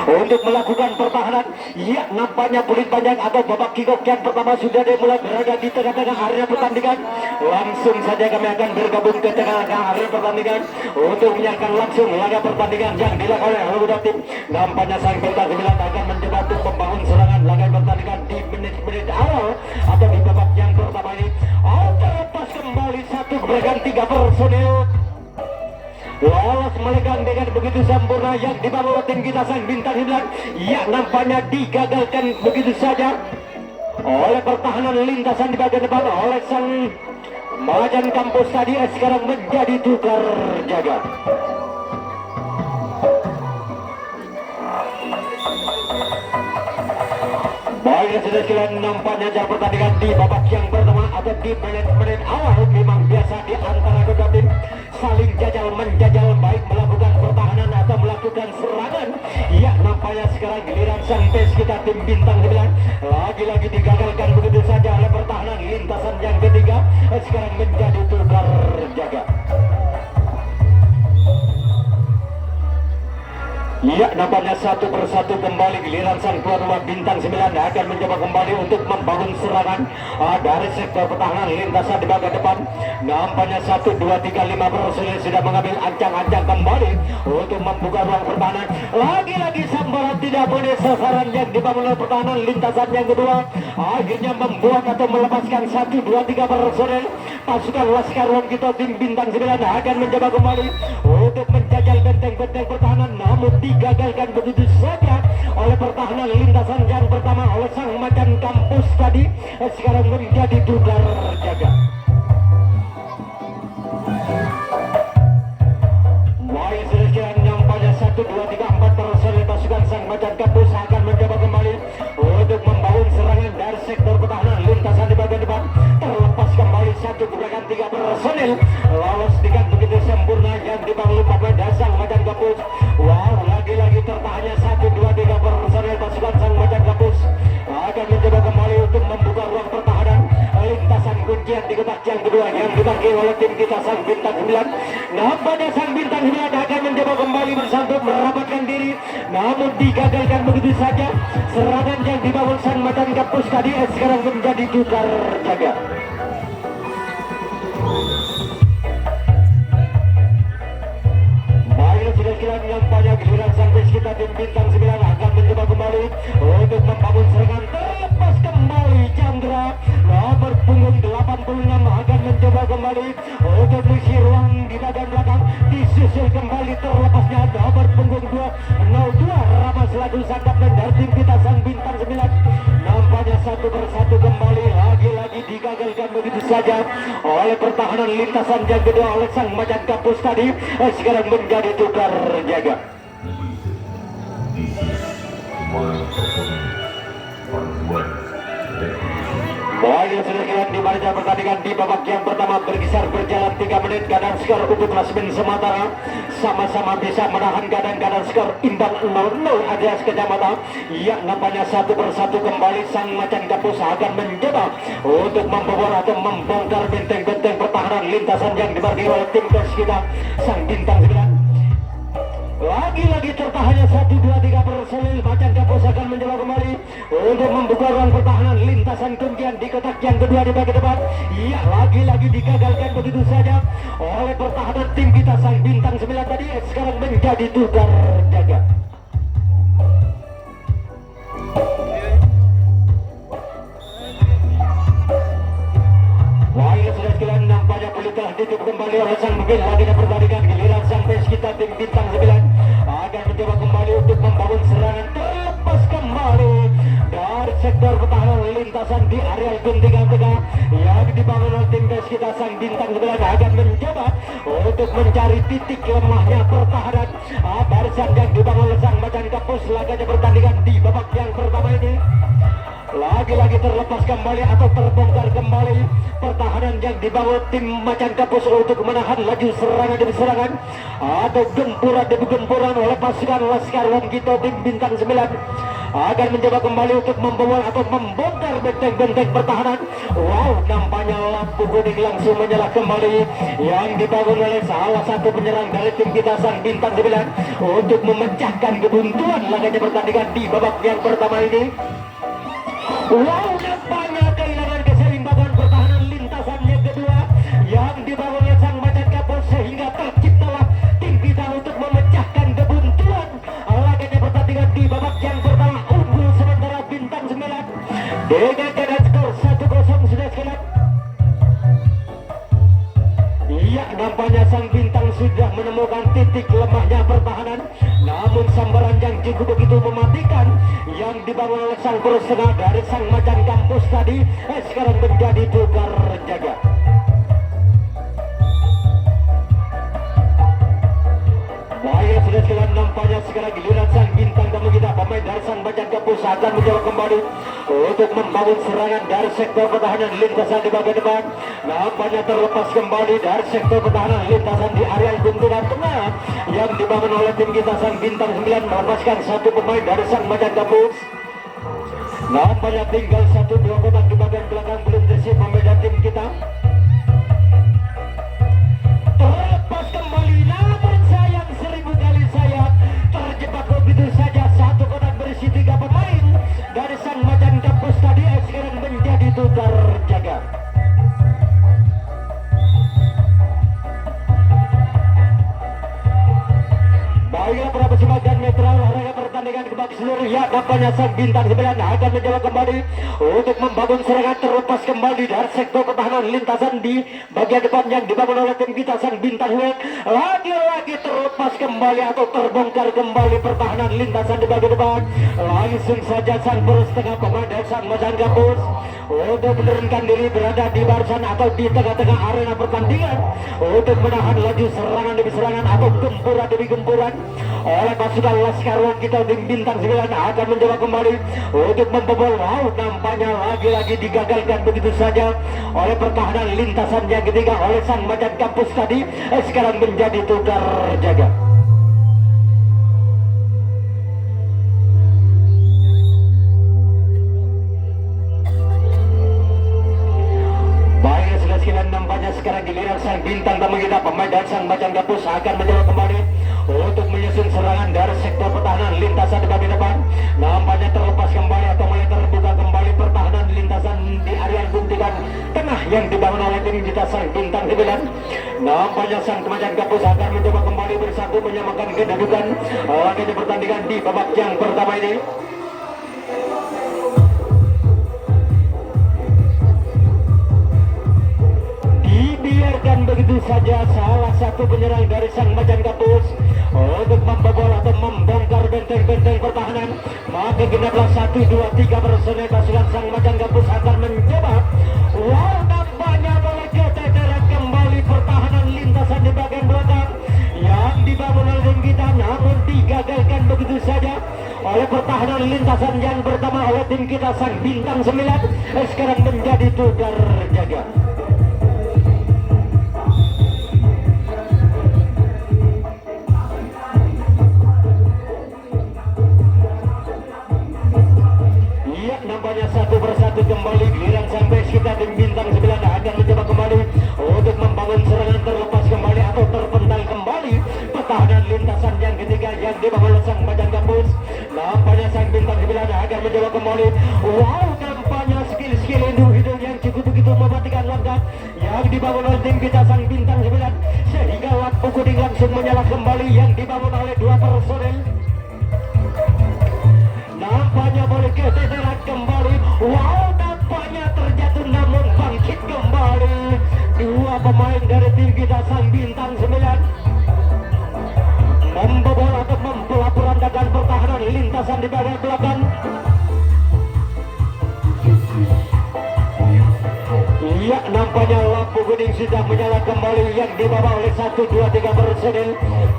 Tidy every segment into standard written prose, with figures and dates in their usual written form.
untuk melakukan pertahanan. Ya, nampaknya Kulit Panjang atau babak kick-off yang pertama sudah dimulai berada di tengah-tengah area pertandingan. Langsung saja kami akan bergabung ke tengah-tengah area pertandingan untuk menyaksikan langsung laga pertandingan yang dilakukan oleh anggota tim. Nampaknya sang bintang 9 akan mencoba untuk membangun serangan laga pertandingan di menit-menit awal atau di babak yang pertama ini. Terlepas kembali satu berganti 3 personil. Lolos melegang dengan begitu sempurna yang dibawa tim kita sang bintang 9. Ya, nampaknya digagalkan begitu saja oleh pertahanan lintasan di bagian depan oleh sang Macan Kampus tadi. Sekarang menjadi tukar jaga. Baik, sudah sekalian, nampaknya jam pertandingan di babak yang pertama atau di menit-menit awal memang biasa di antara kedua tim saling jajal menjajal, baik melakukan pertahanan atau melakukan serangan. Ya, nampaknya sekarang giliran sang pes kita tim bintang 9 lagi-lagi digagalkan begitu saja oleh pertahanan lintasan yang ketiga. Sekarang menjadi tukar jaga. Ya, nampaknya satu persatu kembali giliran sang tuan rumah bintang 9 akan mencoba kembali untuk membangun serangan dari sektor pertahanan lintasan di bagian depan. Nampaknya 1, 2, 3, 5 personil sudah mengambil ancang-ancang kembali untuk membuka ruang pertahanan. Lagi-lagi sambaran tidak boleh sasaran yang dibangun oleh pertahanan lintasan yang kedua. Akhirnya membuat atau melepaskan 1, 2, 3 personil. Pasukan Laskar Wong kita tim bintang 9 akan mencoba kembali untuk menjajal benteng-benteng pertahanan, namun digagalkan begitu saja oleh pertahanan lintasan yang pertama oleh sang Macan Kampus tadi. Sekarang menjadi tukar jaga. Baik, sedemikian nampaknya 1, 2, 3, 4 personil pasukan sang Macan Kampus akan mencoba kembali untuk membangun serangan dari sektor pertahanan lintasan di bagian depan. Terlepas kembali 1 gerakan 3 personil lolos dengan begitu sempurna yang dibangun pada sang Macan Kampus. Wow, lagi-lagi tertahannya 1, 2, 3 personil pasukan sang Macan Kampus akan mencoba kembali untuk membuka ruang pertahanan lintasan kuncian di kotak yang kedua yang dibagi oleh tim kita sang bintang 9. Nampaknya sang bintang 9 akan mencoba kembali bersantun merapatkan diri, namun digagalkan begitu saja serangan yang dibangun sang Macan Kampus tadi. Sekarang menjadi tukar jaga. Baik, sudah sekalian, nampaknya giliran sang bes kita tim bintang 9 akan mencoba kembali untuk membangun serangan. Terlepas kembali Chandra nomor punggung 86 akan mencoba kembali untuk mengisi ruang di bagian belakang. Disusul kembali terlepasnya nomor punggung 202 Rama selaku sangkap dari tim kita sang bintang 9. Nampaknya satu persatu kembali lagi-lagi digagalkan begitu saja oleh pertahanan lintasan yang kedua oleh sang Macan Kampus tadi. Sekarang menjadi tukar jaga. Baik, sudah kira di mana pertandingan di babak yang pertama berkisar berjalan 3 menit. Kadang skor untuk klasmen Sematara sama-sama bisa menahan kadang-kadang skor imbang 0-0 Adias Kecamatan. Yang nampaknya satu persatu kembali sang Macan Kampus akan mencoba untuk membobol atau membongkar benteng-benteng pertahanan lintasan yang dibagi oleh tim pers kita sang bintang 9. Lagi-lagi tertahannya 1, 2, 3 personil Macan Kampus akan mencoba kembali untuk membuka ruang pertahanan lintasan kuncian di kotak yang kedua di bagian depan. Iya, lagi-lagi digagalkan begitu saja oleh pertahanan tim kita sang bintang 9 tadi. Sekarang menjadi tukar jaga. Baik, sudah sekalian, nampaknya peluit telah ditutup kembali oleh sang mungkin lagi pertandingan giliran sang pes kita tim bintang 9 akan mencoba kembali untuk membangun serangan. Terlepas kembali dari sektor pertahanan lintasan di areal guntingan tengah yang dibangun oleh tim pes kita sang bintang 9 akan mencoba untuk mencari titik lemahnya pertahanan barisan yang dibangun oleh sang Macan Kampus. Laganya pertandingan di babak yang pertama ini lagi-lagi terlepas kembali atau terbongkar kembali pertahanan yang dibangun tim Macan Kampus untuk menahan laju serangan demi serangan atau gempuran demi gempuran oleh pasukan Laskar Wong Kito tim bintang 9. akan mencoba kembali untuk membobol atau membongkar benteng-benteng pertahanan. Wow, nampaknya lampu kuning langsung menyala kembali yang dibangun oleh salah satu penyerang dari tim kita Sang Bintang 9 untuk memecahkan kebuntuan laganya pertandingan di babak yang pertama ini. Wow, nampaknya kehilangan keseimbangan pertahanan lintasan yang kedua yang dibangun oleh Sang Macan Kapus sehingga terciptalah tim kita untuk memecahkan kebuntuan laganya pertandingan di babak yang pertama. Unggul sementara Bintang 9 dengan keadaan skor 1-0 sudah sekalian. Iya, nampaknya Sang Bintang sudah menemukan titik lemahnya pertahanan, namun sambaran yang cukup begitu mematikan yang dibangun oleh sang poros tengah dari Sang Macan Kampus tadi sekarang menjadi tukar jaga. Baik, sudah sekalian, nampaknya sekarang giliran Sang Bintang Tamu kita, pemain dari Sang Macan Kampus akan mencoba kembali untuk membangun serangan dari sektor pertahanan lintasan di bagian depan. Nampaknya terlepas kembali dari sektor pertahanan lintasan di area bunturan tengah yang dibangun oleh tim kita Sang Bintang 9 melepaskan satu pemain dari Sang Macan Kampus. Nampaknya tinggal 1-2 kotak di bagian belakang belum tersiap pemain tim kita. Terlepas kembali, namun sayang 1000 kali sayang terjebak begitu saja. Satu kotak berisi 3 pemain dari Sang Macan Kampus tadi sekarang menjadi tukar jaga. Baiklah para pesimak dan netral olahraga pertandingan kebagi seluruh ya, nampaknya Sang Bintang 9 akan mencoba kembali untuk membangun serangan terlepas kembali dari sektor pertahanan lintasan di bagian depan yang dibangun oleh tim kita Sang Bintang 9. Lagi-lagi terlepas kembali atau terbongkar kembali pertahanan lintasan di bagian depan. Langsung saja sang poros tengah pemain dari Sang Macan Kampus untuk menurunkan diri berada di barisan atau di tengah-tengah arena pertandingan untuk menahan laju serangan demi serangan atau gempuran demi gempuran oleh pasukan Laskar Wong kita. Tim Bintang 9 akan mencoba kembali untuk membobol. Wow, nampaknya lagi-lagi digagalkan begitu saja oleh pertahanan lintasan yang ketiga oleh Sang Macan Kampus tadi sekarang menjadi tukar jaga. Baik, sudah sekian, nampaknya sekarang giliran Sang Bintang Tamu kita, pemain dari Sang Macan Kampus akan mencoba kembali untuk menyusun serangan dari sektor pertahanan lintasan di bagian depan. Nampaknya terlepas kembali atau mulai terbuka kembali pertahanan lintasan di area guntingan tengah yang dibangun oleh tim kita Sang Bintang 9. Nampaknya Sang Macan Kampus akan mencoba kembali bersatu menyamakan kedudukan laganya pertandingan di babak yang pertama ini. Dibiarkan begitu saja salah satu penyerang dari Sang Macan Kampus untuk membobol atau membongkar benteng-benteng pertahanan. Maka genaplah 1, 2, 3 personel pasukan Sang Macan Kampus akan mencoba. Wow, nampaknya boleh keteteran kembali pertahanan lintasan di bagian belakang yang dibangun oleh tim kita, namun digagalkan begitu saja oleh pertahanan lintasan yang pertama oleh tim kita Sang Bintang 9 sekarang menjadi tukar jaga. Nampaknya satu persatu kembali giliran sampai kita tim Bintang 9 akan mencoba kembali untuk membangun serangan terlepas kembali atau terpental kembali pertahanan lintasan yang ketiga yang dibangun oleh Sang Macan Kampus. Nampaknya Sang Bintang 9 akan mencoba kembali. Wow, nampaknya skill-skill hidung yang cukup begitu mematikan langkah yang dibangun oleh tim kita Sang Bintang 9 sehingga lampu kuning langsung menyala kembali yang dibangun oleh 2 personel. Nampaknya boleh keteteran kembali. Wow, nampaknya terjatuh namun bangkit kembali 2 pemain dari tim kita Sang Bintang 9 membobol atau mempelapurandakan pertahanan lintasan di bagian belakang. Iya, nampaknya lampu kuning sudah menyala kembali yang dibawa oleh 1, 2, 3 personel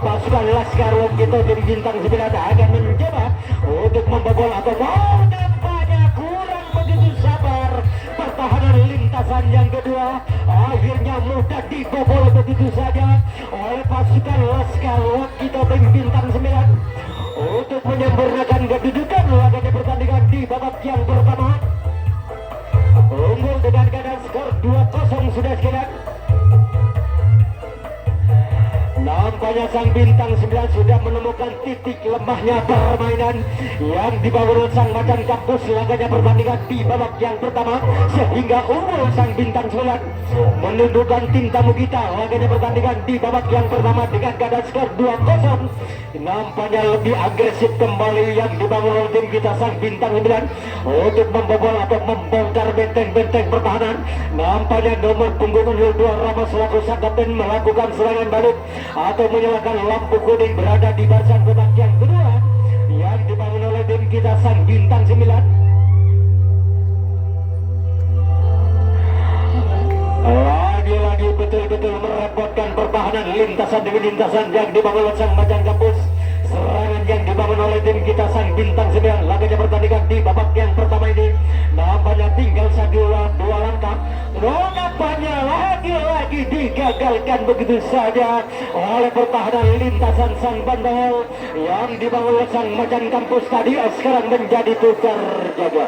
pasukan Laskar Wong kita. Tim Bintang 9 akan mencoba untuk membobol atau wow, nampaknya kurang begitu sabar pertahanan lintasan yang kedua. Akhirnya mudah dibobol begitu saja oleh pasukan Laskar Wong kita. Tim Bintang 9 untuk menyempurnakan kedudukan laganya pertama Nampaknya sang bintang 9 sudah menemukan titik lemahnya permainan yang dibangun sang macan kampus. Laganya pertandingan di babak yang pertama sehingga unggul sang bintang 9 menundukkan tim tamu kita. Laganya pertandingan di babak yang pertama dengan keadaan skor 2-0. Nampaknya lebih agresif kembali yang dibangun oleh tim kita sang bintang 9 untuk membobol atau membongkar benteng-benteng pertahanan. Nampaknya nomor punggung 02 Rama selaku sang kapten melakukan serangan balik atau menyalakan lampu kuning berada di barisan kotak yang kedua yang dibangun oleh tim kita sang bintang 9. Lagi-lagi betul-betul merepotkan pertahanan lintasan demi lintasan yang dibangun oleh sang macan kampus. Serangan yang dibangun oleh tim kita sang bintang 9. Laganya pertandingan di babak yang pertama ini nampaknya tinggal dua langkah. Nampaknya lagi-lagi digagalkan begitu saja oleh pertahanan lintasan sang bandel yang dibangun oleh sang macan kampus tadi. Sekarang menjadi tukar jaga.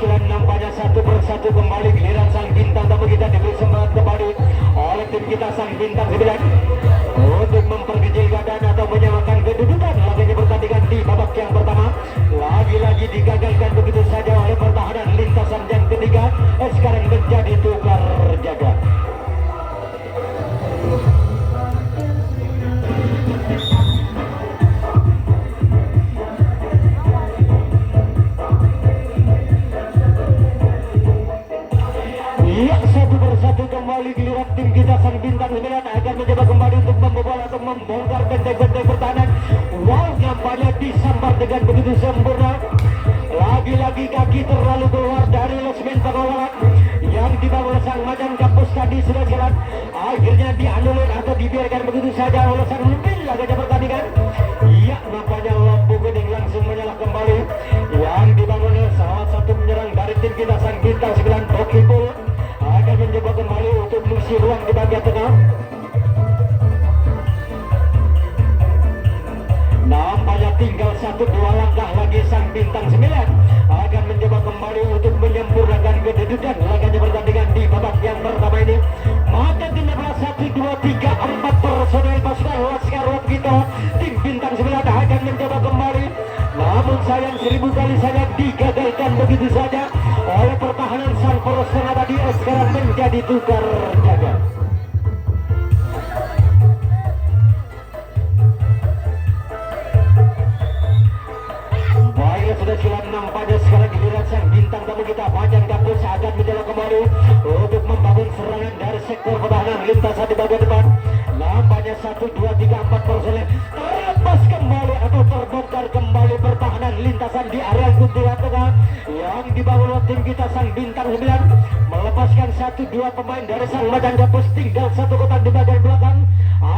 Nampaknya satu persatu kembali giliran sang bintang tamu kita diberi semangat kembali oleh tim kita sang bintang 9 untuk memperkecil keadaan atau menyamakan kedudukan. Laganya pertandingan di babak yang pertama lagi-lagi digagalkan begitu saja oleh pertahanan lintasan yang ketiga. Sekarang menjadi tukar jaga. Satu persatu kembali giliran tim kita sang bintang 9 akan mencoba kembali untuk membobol atau membongkar benteng-benteng pertahanan. Wow, nampaknya disambar dengan begitu sempurna. Lagi-lagi kaki terlalu keluar dari losmen pengawalan yang dibangun oleh sang macan kampus tadi sudah jalan. Akhirnya dianulir atau dibiarkan begitu saja oleh sang lupin. Laganya pertandingan. Iya, nampaknya lampu kuning langsung menyala kembali yang dibangun oleh salah satu penyerang dari tim kita sang bintang 9 Tokipul. Akan mencoba kembali untuk mengisi ruang di bagian tengah. Nampaknya tinggal 1-2 langkah lagi sang bintang 9 akan mencoba kembali untuk menyempurnakan kedudukan. Laganya pertandingan di babak yang pertama ini. Maka 16 1 2 3 4 personel pasukan Laskar Wab kita tim bintang 9 akan mencoba kembali. Namun sayang 1000 kali sayang digagalkan begitu saja oleh pertahanan sang personel tadi. Sekarang menjadi tukar jaga. Baiklah, sudah silam nampaknya sekarang giliran sang bintang tamu kita macan kampus akan mencoba kembali untuk membangun serangan dari sektor pertahanan lintasan di bagian depan. Nampaknya 1 2 3 4 personel terlepas kembali atau terbongkar kembali pertahanan lintasan di area gundulan tengah yang dibangun oleh tim kita sang bintang 9 melepaskan 1-2 pemain dari sang macan kampus. Tinggal satu kotak di bagian belakang.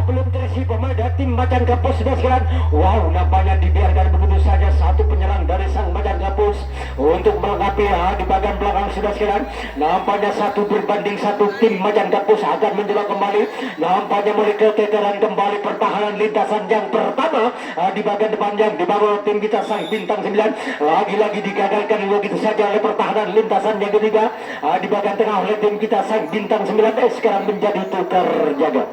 Belum terisi pemain dari tim macan kampus sudah sekarang. Wow, nampaknya dibiarkan begitu saja satu penyerang dari sang macan kampus untuk melengkapi di bagian belakang sudah sekarang. Nampaknya 1 berbanding 1 tim macan kampus akan mencoba kembali. Nampaknya mulai keteteran kembali pertahanan lintasan yang pertama di bagian depan yang dibangun tim kita sang bintang 9. Lagi-lagi digagalkan begitu saja oleh pertahanan lintasan yang ketiga di bagian tengah oleh tim kita sang bintang 9. Sekarang menjadi tukar jaga.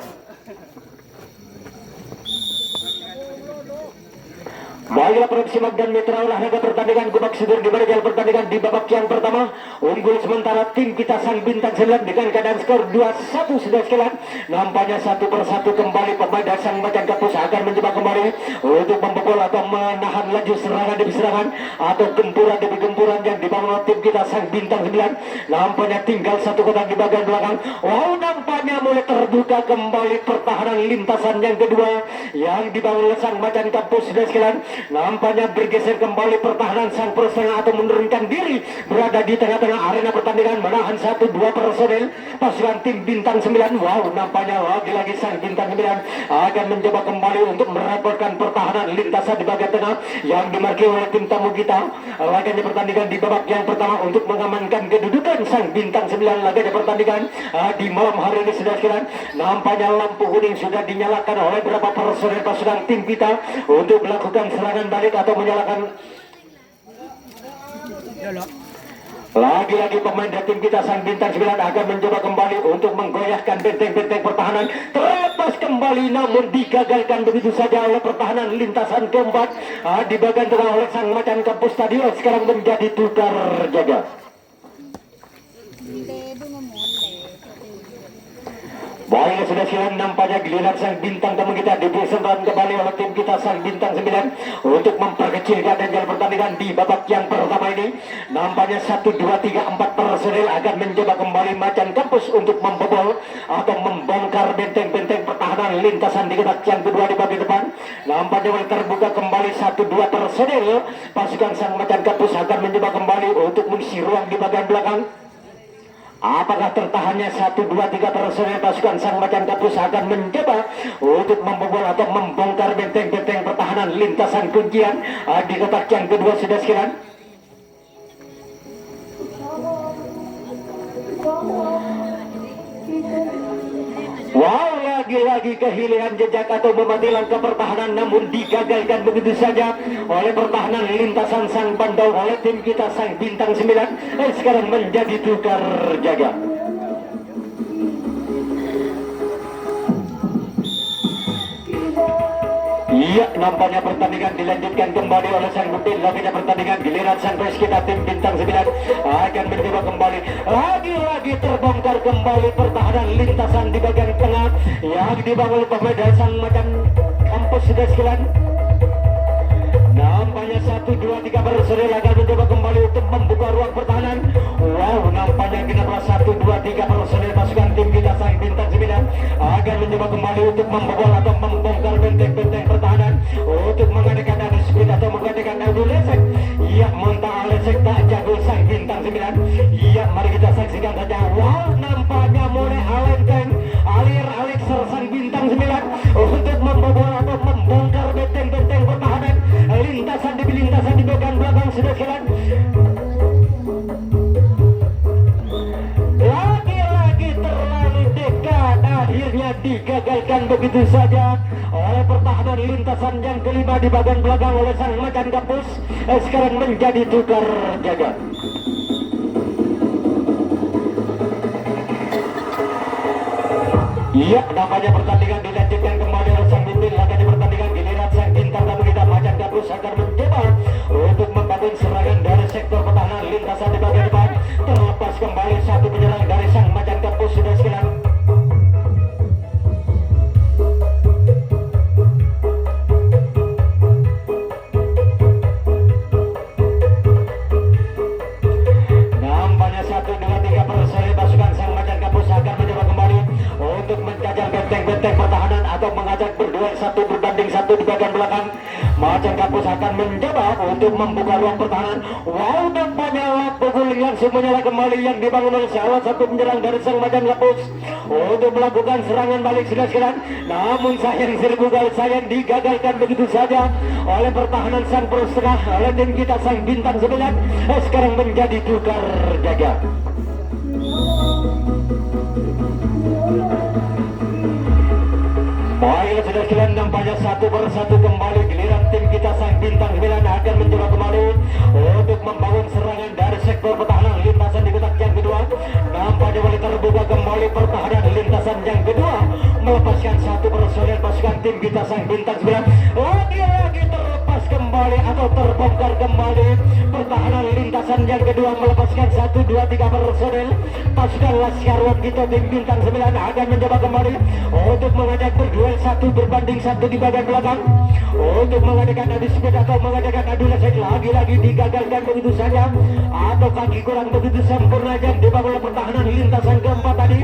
Baiklah para pesimak dan mitra olahraga pertandingan Gubak Sidur di jalan pertandingan di babak yang pertama. Unggul sementara tim kita sang bintang 9 dengan keadaan skor 2-1 sudah sekalian. Nampaknya satu persatu kembali pemain dari sang macan kampus akan mencoba kembali untuk membobol atau menahan laju serangan demi serangan atau gempuran demi gempuran yang dibangun oleh tim kita sang bintang 9. Nampaknya tinggal satu kotak di bagian belakang. Wow, nampaknya mulai terbuka kembali pertahanan lintasan yang kedua yang dibangun oleh sang macan kampus sudah sekalian. Nampaknya bergeser kembali pertahanan sang personel atau menurunkan diri berada di tengah-tengah arena pertandingan menahan 1-2 personel pasukan tim bintang 9. Wow, nampaknya lagi-lagi sang bintang 9 akan mencoba kembali untuk merepotkan pertahanan lintasan di bagian tengah yang dimarkir oleh tim tamu kita. Laganya pertandingan di babak yang pertama untuk mengamankan kedudukan sang bintang 9. Laganya pertandingan di malam hari ini sudah sekalian. Nampaknya lampu kuning sudah dinyalakan oleh beberapa personel pasukan tim kita untuk melakukan serangan balik atau menyalakan. Lagi-lagi pemain dari tim kita Sang Bintang 9 akan mencoba kembali untuk menggoyahkan benteng-benteng pertahanan. Terlepas kembali namun digagalkan begitu saja oleh pertahanan lintasan keempat. Di bagian tengah oleh Sang Macan Kampus Stadion sekarang menjadi tukar jaga. Baiklah sudah silang nampaknya giliran Sang Bintang tamu kita dipersembahkan kembali oleh tim kita Sang Bintang 9 untuk memperkecil keadaan jalan pertandingan di babak yang pertama ini. Nampaknya 1, 2, 3, 4 personil akan mencoba kembali Macan Kampus untuk membobol atau membongkar benteng-benteng pertahanan lintasan di kotak yang kedua di bagian depan. Nampaknya mulai terbuka kembali 1, 2 personil. Pasukan Sang Macan Kampus akan mencoba kembali untuk mengisi ruang di bagian belakang. Apakah tertahannya 1, 2, 3 personel pasukan Sang Macan Kampus akan mencoba untuk membobol atau membongkar benteng-benteng pertahanan lintasan kuncian di kotak yang kedua sudah sekalian. Wow, lagi-lagi kehilangan jejak atau memati langkah pertahanan namun digagalkan begitu saja oleh pertahanan lintasan Sang Bandau oleh tim kita Sang Bintang 9. Sekarang menjadi tukar jaga. Iya, nampaknya pertandingan dilanjutkan kembali oleh Sang Bukit. Laginya pertandingan giliran Sang Pres kita tim Bintang 9 akan mencoba kembali. Lagi-lagi terbongkar kembali pertahanan lintasan di bagian tengah yang dibangun pemain dari Sang Macan Kampus sudah sekalian. Nampaknya 1, 2, 3 personil akan mencoba kembali untuk membuka ruang pertahanan. Wow, nampaknya kenapa 1, 2, 3 personil pasukan tim kita Sang Bintang 9 akan mencoba kembali untuk membobol atau membongkar benteng-benteng pertahanan untuk mengadakan adu speed atau mengadakan adu lesek. Iya, mentang lesek tak jago Sang Bintang 9. Iya, mari kita saksikan saja. Wow, nampaknya mulai alir Sang Bintang 9 untuk membobol atau membongkar benteng-benteng pertahanan lintasan di bagian belakang sudah jalan. Lagi-lagi terlalu dekat, akhirnya digagalkan begitu saja oleh pertahanan lintasan yang kelima di bagian belakang oleh Sang Macan Kampus. Sekarang menjadi tukar jaga. Iya, nampaknya pertandingan dilanjutkan kembali oleh Sang Bintang. Lagi pertandingan giliran Sang Bintang tamu kita Macan Kampus akan mencoba untuk membangun serangan dari sektor pertahanan lintasan di bagian depan. Terlepas kembali satu penyerang dari Sang Macan Kampus sudah sekalian. Nampaknya 1, 2, 3 personil pasukan Sang Macan Kampus akan mencoba kembali untuk menjajar benteng-benteng pertahanan atau mengajak berduel 1 berbanding 1 di bagian belakang. Macan Kampus akan mencoba untuk membuka ruang pertahanan. Wow, nampaknya pukul langsung menyala kembali yang dibangun oleh salah satu penyerang dari Sang Macan Kampus untuk melakukan serangan balik silas-silas. Namun sayang serbu kali sayang digagalkan begitu saja oleh pertahanan Sang Pro Setengah oleh tim kita Sang Bintang 9. Sekarang menjadi tukar jaga. Baiklah sudah sekalian, nampaknya 1 persatu kembali giliran tim kita Sang Bintang 9 akan mencoba kembali untuk membangun serangan dari sektor pertahanan lintasan di kotak yang kedua. Nampaknya mulai terbuka kembali pertahanan lintasan yang kedua melepaskan 1 personil pasukan tim kita Sang Bintang 9. Lagi-lagi terlepas kembali atau terbongkar kembali pertahanan lintasan yang kedua melepaskan 1, 2, 3 personil pasukan Laskarwan kita tim Bintang 9 akan mencoba kembali untuk mengajak berduel 1 berbanding 1 di bagian belakang untuk mengadakan adu speed atau mengadakan adu lesek. Lagi-lagi digagalkan begitu saja atau kaki kurang begitu sempurna yang dibangun oleh pertahanan lintasan keempat tadi.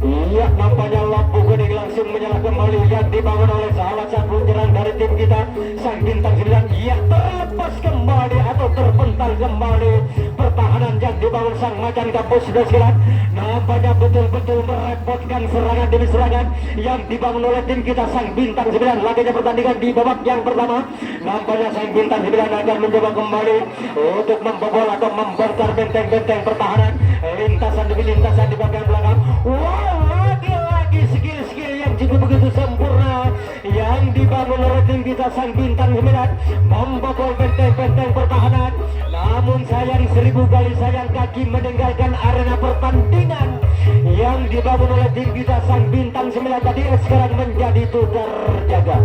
Iya, nampaknya lampu kuning langsung menyala kembali yang dibangun oleh salah satu penyerang dari tim kita Sang Bintang 9. Iya, terlepas kembali atau terpental kembali pertahanan yang dibangun Sang Macan Kampus sudah sekalian. Nampaknya betul-betul merepotkan serangan demi serangan yang dibangun oleh tim kita Sang Bintang 9. Laginya pertandingan di babak yang pertama. Nampaknya Sang Bintang 9 akan mencoba kembali untuk membobol atau membongkar benteng-benteng pertahanan lintasan demi lintasan di bagian belakang. Wow, lagi-lagi skill-skill yang juga begitu sempurna yang yang dibangun oleh tim kita sang bintang 9 membobol benteng-benteng pertahanan. Namun sayang, 1000 kali sayang kaki meninggalkan arena pertandingan yang dibangun oleh tim kita sang bintang 9 tadi sekarang menjadi tukar jaga.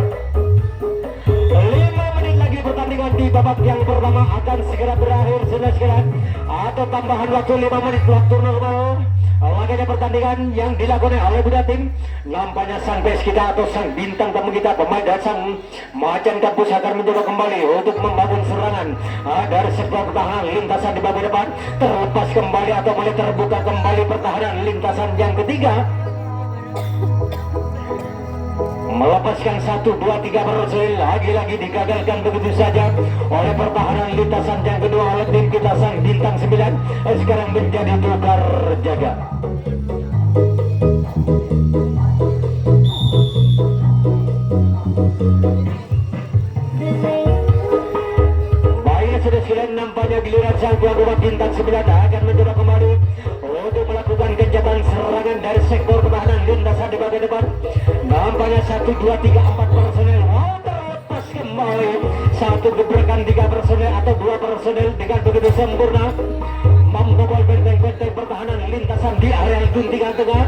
5 menit lagi pertandingan di babak yang pertama akan segera berakhir sekarang, atau tambahan waktu 5 menit waktu normal. Laganya pertandingan yang dilakukan oleh Buda Tim. Nampaknya sang base kita atau sang bintang tamu kita, pemain dan sang macan kampus akan mencoba kembali untuk membangun serangan dari sebuah pertahanan lintasan di babak depan. Terlepas kembali atau mulai terbuka kembali pertahanan lintasan yang ketiga, melepaskan 1, 2, 3 berhasil lagi-lagi digagalkan begitu saja oleh pertahanan lintasan yang kedua oleh tim kita sang bintang 9. Sekarang menjadi tukar jaga. Baiklah sudah sekalian, nampaknya giliran sang tuan rumah bintang 9 akan mencoba kembali untuk melakukan kegiatan serangan dari sektor pertahanan lintasan di bagian depan. Nampaknya 1, 2, 3, 4 personel terlepas kembali. 1 gebrakan 3 personel atau 2 personel dengan begitu sempurna membobol benteng-benteng pertahanan lintasan di area guntingan tengah.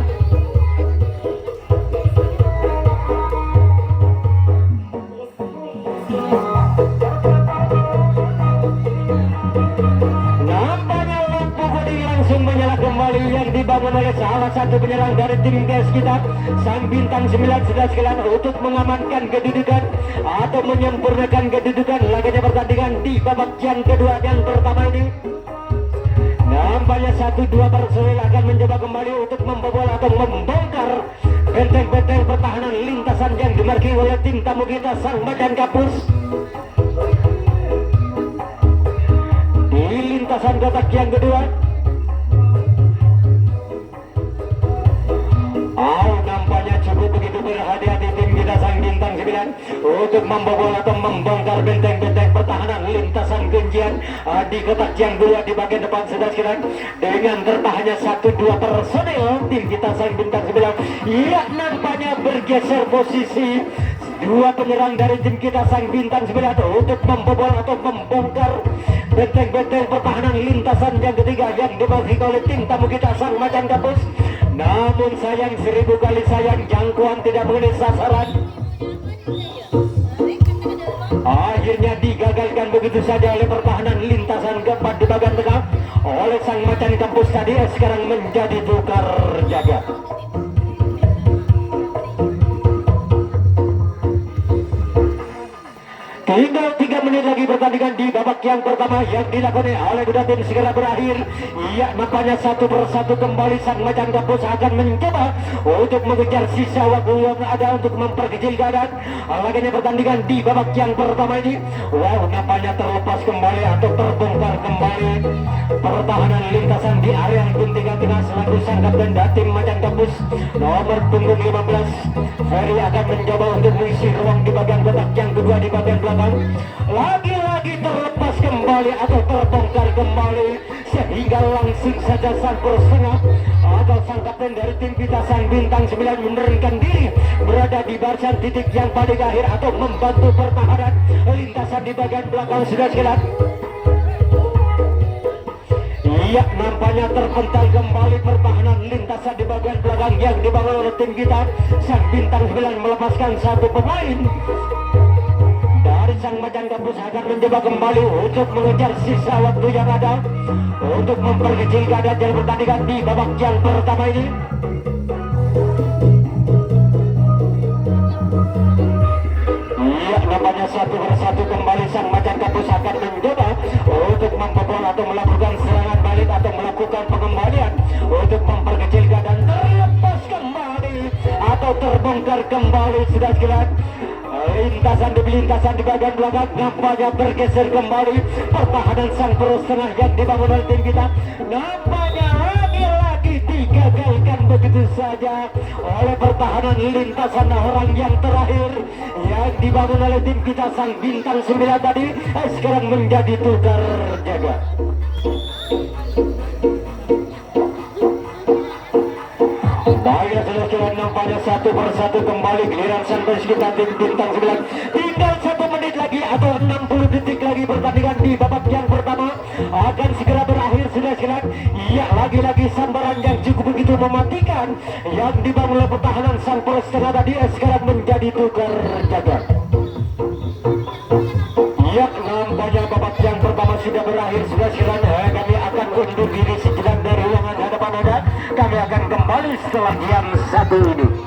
Nampaknya lampu bodi langsung menyala kembali yang dibangun oleh salah satu penyerang dari tim gas kita sang bintang 9 sudah sekalian untuk mengamankan kedudukan atau menyempurnakan kedudukan laganya pertandingan di babak yang kedua dan pertama ini. Nampaknya 1, 2 personil akan mencoba kembali untuk membobol atau membongkar benteng-benteng pertahanan lintasan yang dimarki oleh tim tamu kita sang macan kapus. Di lintasan kotak yang kedua, nampaknya cukup begitu berhati-hati tim kita sang bintang 9 untuk membobol atau membongkar benteng-benteng pertahanan lintasan kuncian di kotak yang kedua di bagian depan sudah sekalian. Dengan tertahannya 1, 2 personil tim kita sang bintang 9, ia nampaknya bergeser posisi 2 penyerang dari tim kita sang bintang 9 untuk membobol atau membongkar benteng-benteng pertahanan lintasan yang ketiga yang dimiliki oleh tim tamu kita sang macan kapus. Namun sayang, 1000 kali sayang, jangkauan tidak mengenai sasaran. Akhirnya digagalkan begitu saja oleh pertahanan lintasan keempat di bagian tengah oleh sang macan kampus tadi. Sekarang menjadi tukar jaga. Tinggal 3 menit lagi pertandingan di babak yang pertama yang dilakukan oleh Buda Tim segera berakhir. Iya, nampaknya 1 persatu kembali sang macan kampus akan mencoba untuk mengejar sisa waktu yang ada untuk memperkecil keadaan laganya pertandingan di babak yang pertama ini. Wow, nampaknya terlepas kembali atau terbongkar kembali pertahanan lintasan di area guntingan tengah selaku sang kapten tim macan kampus nomor punggung 15. Ferry akan mencoba untuk mengisi ruang di bagian kotak yang kedua di bagian belakang. Lagi-lagi terlepas kembali atau terbongkar kembali sehingga langsung saja sang setengah atau sang kapten dari tim kita sang bintang 9 menurunkan diri berada di barisan titik yang paling akhir atau membantu pertahanan lintasan di bagian belakang sudah sekalian. Iya, nampaknya terpental kembali pertahanan lintasan di bagian belakang yang dibangun oleh tim kita sang bintang 9 melepaskan 1 pemain dari sang macan kampus akan mencoba kembali untuk mengejar sisa waktu yang ada untuk memperkecil keadaan dalam pertandingan di babak yang pertama ini. Iya, nampaknya 1 persatu kembali sang macan kampus akan mencoba untuk membobol atau melakukan serangan balik atau melakukan pengembalian untuk memperkecil keadaan. Terlepas kembali atau terbongkar kembali sudah sekalian. Lintasan di bagian belakang nampaknya bergeser kembali pertahanan sang poros tengah yang dibangun oleh tim kita. Nampaknya lagi-lagi digagalkan begitu saja oleh pertahanan lintasan orang yang terakhir yang dibangun oleh tim kita sang bintang 9 tadi. Sekarang menjadi tukar jaga. Baik ya sudah nampaknya satu persatu kembali giliran sampai sekitar bintang 9. Tinggal 1 menit lagi atau 60 detik lagi pertandingan di babak yang pertama akan segera berakhir sudah silat. Ya, lagi-lagi sambaran yang cukup begitu mematikan yang dibangun oleh pertahanan sang poros tengah tadi sekarang menjadi tukar jaga. Ya, nampaknya babak yang pertama sudah berakhir sudah silat. Kami akan undur diri sejenak dari ruangan hadapan Anda. Kami akan kembali setelah jam 1 ini.